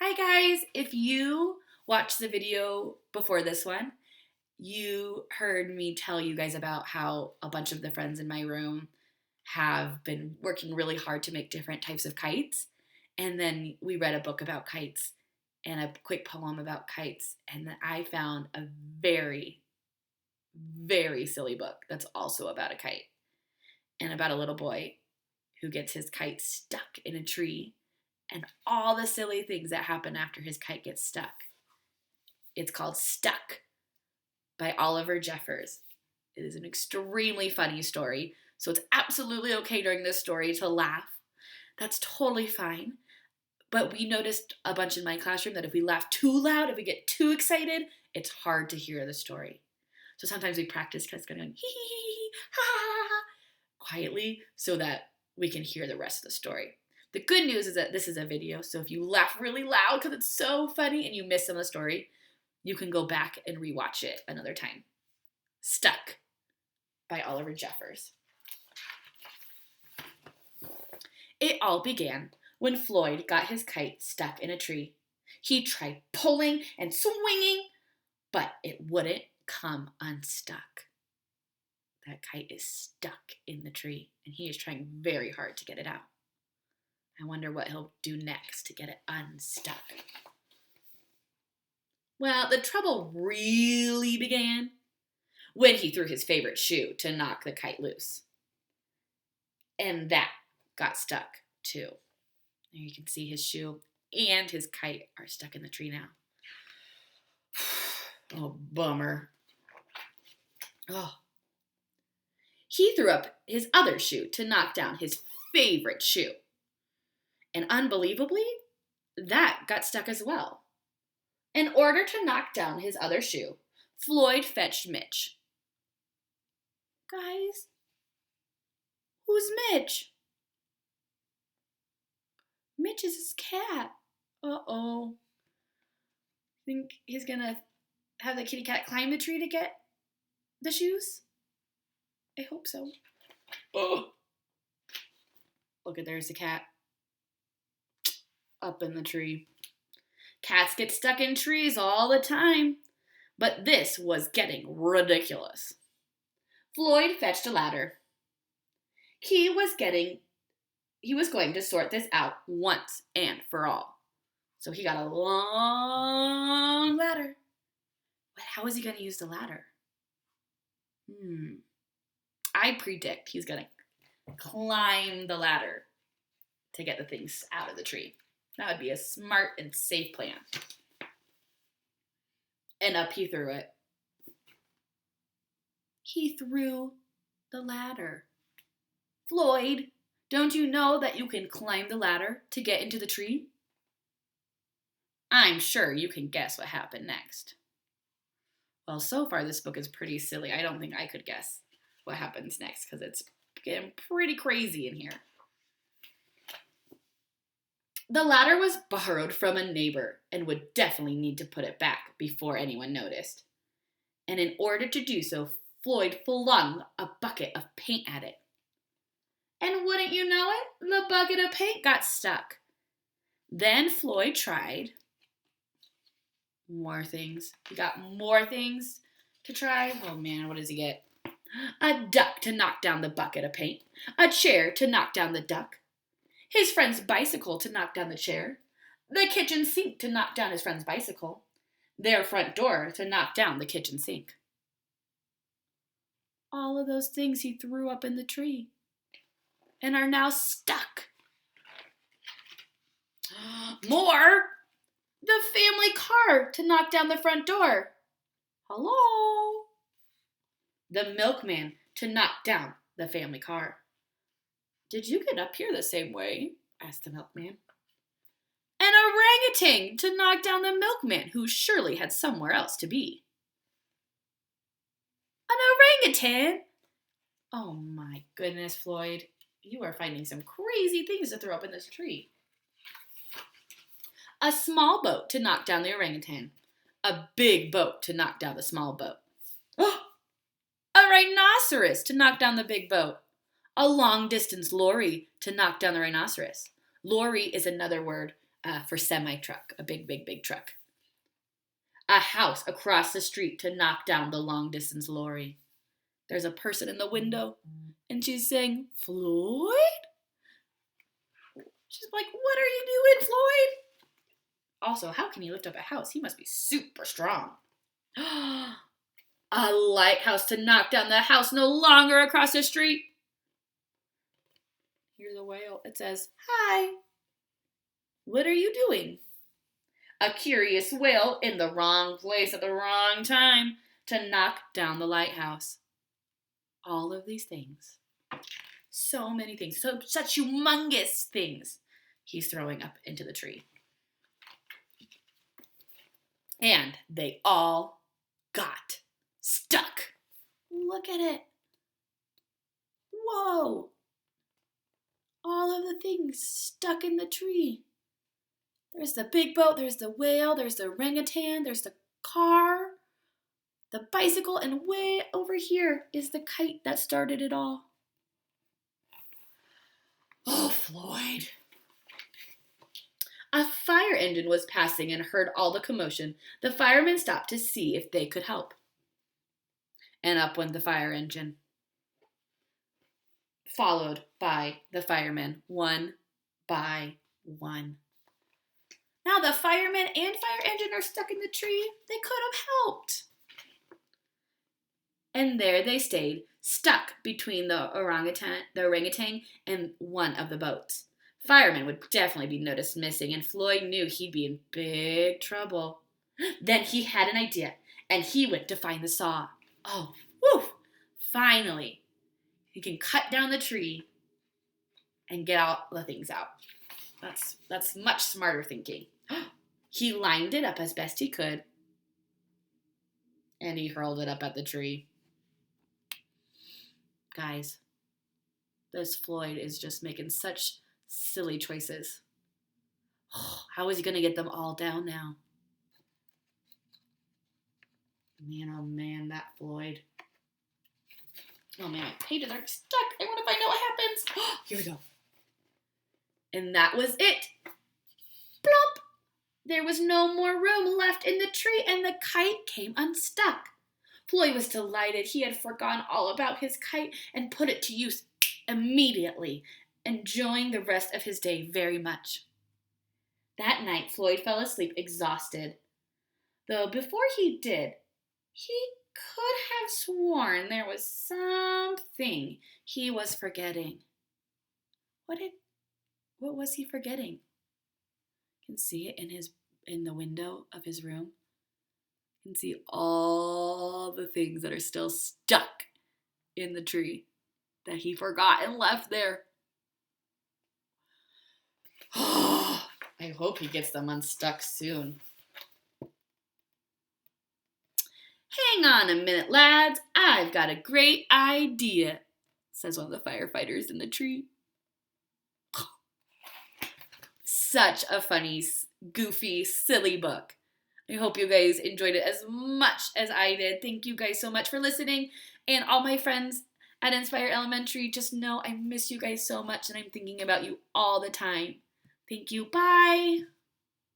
Hi guys, if you watched the video before this one, you heard me tell you guys about how a bunch of the friends in my room have been working really hard to make different types of kites. And then we read a book about kites and a quick poem about kites. And then I found a very, very silly book that's also about a kite and about a little boy who gets his kite stuck in a tree and all the silly things that happen after his kite gets stuck. It's called Stuck by Oliver Jeffers. It is an extremely funny story, so it's absolutely okay during this story to laugh. That's totally fine. But we noticed a bunch in my classroom that if we laugh too loud, if we get too excited, it's hard to hear the story. So sometimes we practice just going hee hee hee ha ha ha quietly so that we can hear the rest of the story. The good news is that this is a video, so if you laugh really loud because it's so funny and you miss some of the story, you can go back and rewatch it another time. Stuck by Oliver Jeffers. It all began when Floyd got his kite stuck in a tree. He tried pulling and swinging, but it wouldn't come unstuck. That kite is stuck in the tree, and he is trying very hard to get it out. I wonder what he'll do next to get it unstuck. Well, the trouble really began when he threw his favorite shoe to knock the kite loose. And that got stuck too. There you can see his shoe and his kite are stuck in the tree now. Oh, bummer. Oh. He threw up his other shoe to knock down his favorite shoe. And unbelievably, that got stuck as well. In order to knock down his other shoe, Floyd fetched Mitch. Guys, who's Mitch? Mitch is his cat. Uh-oh. Think he's gonna have the kitty cat climb the tree to get the shoes? I hope so. Oh. Look at, there's the cat. Up in the tree. Cats get stuck in trees all the time, but this was getting ridiculous. Floyd fetched a ladder. He was going to sort this out once and for all. So he got a long ladder. But how is he going to use the ladder? I predict he's going to climb the ladder to get the things out of the tree. That would be a smart and safe plan. And up he threw it. He threw the ladder. Floyd, don't you know that you can climb the ladder to get into the tree? I'm sure you can guess what happened next. Well, so far this book is pretty silly. I don't think I could guess what happens next because it's getting pretty crazy in here. The ladder was borrowed from a neighbor and would definitely need to put it back before anyone noticed. And in order to do so, Floyd flung a bucket of paint at it. And wouldn't you know it, the bucket of paint got stuck. Then Floyd tried more things. He got more things to try. Oh man, what does he get? A duck to knock down the bucket of paint. A chair to knock down the duck. His friend's bicycle to knock down the chair. The kitchen sink to knock down his friend's bicycle. Their front door to knock down the kitchen sink. All of those things he threw up in the tree and are now stuck. More! The family car to knock down the front door. Hello? The milkman to knock down the family car. Did you get up here the same way? Asked the milkman. An orangutan to knock down the milkman, who surely had somewhere else to be. An orangutan? Oh my goodness, Floyd. You are finding some crazy things to throw up in this tree. A small boat to knock down the orangutan. A big boat to knock down the small boat. A rhinoceros to knock down the big boat. A long-distance lorry to knock down the rhinoceros. Lorry is another word for semi-truck, a big, big, big truck. A house across the street to knock down the long-distance lorry. There's a person in the window, and she's saying, Floyd? She's like, what are you doing, Floyd? Also, how can he lift up a house? He must be super strong. A lighthouse to knock down the house no longer across the street. Here's a whale. It says, hi. What are you doing? A curious whale in the wrong place at the wrong time to knock down the lighthouse. All of these things. So many things. Such humongous things he's throwing up into the tree. And they all got stuck. Look at it. Whoa. All of the things stuck in the tree. There's the big boat, there's the whale, there's the orangutan, there's the car, the bicycle, and way over here is the kite that started it all. Oh, Floyd. A fire engine was passing and heard all the commotion. The firemen stopped to see if they could help. And up went the fire engine, followed by the firemen, one by one. Now the firemen and fire engine are stuck in the tree. They could have helped. And there they stayed, stuck between the orangutan and one of the boats. Firemen would definitely be noticed missing, and Floyd knew he'd be in big trouble. Then he had an idea, and he went to find the saw. Oh, whew! Finally, he can cut down the tree and get all the things out. That's much smarter thinking. He lined it up as best he could, and he hurled it up at the tree. Guys, this Floyd is just making such silly choices. How is he going to get them all down now? Man, oh man, that Floyd. Oh man, my pages are stuck. I want to find out what happens. Here we go. And that was it. Plop! There was no more room left in the tree, and the kite came unstuck. Floyd was delighted. He had forgotten all about his kite and put it to use immediately, enjoying the rest of his day very much. That night, Floyd fell asleep exhausted. Though before he did, he could have sworn there was something he was forgetting. What was he forgetting? You can see it in the window of his room. You can see all the things that are still stuck in the tree that he forgot and left there. I hope he gets them unstuck soon. Hang on a minute, lads. I've got a great idea, says one of the firefighters in the tree. Such a funny, goofy, silly book. I hope you guys enjoyed it as much as I did. Thank you guys so much for listening. And all my friends at Inspire Elementary, just know I miss you guys so much and I'm thinking about you all the time. Thank you. Bye.